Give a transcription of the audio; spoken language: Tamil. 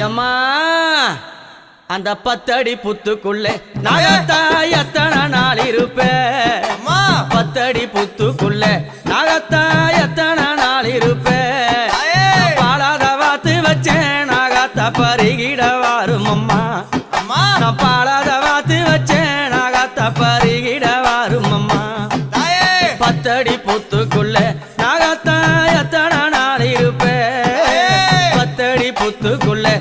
எம்மா அந்த 10 அடி புத்துக்குள்ளே நாகத்தா எத்தனை நாள் இருப்பேன் 10 அடி புத்துக்குள்ளே நாகத்தா எத்தனை நாள் இருப்பேன் பாலாத வாத்து வச்சேன் நாகத்தா பருகிட வாரும் அம்மா நான் பாலாத வாத்து வச்சேன் நாகத்தா பருகிட வாரும் அம்மா 10 அடி புத்துக்குள்ளே நாகத்தா எத்தனை நாள் இருப்பேன் 10 அடி புத்துக்குள்ளே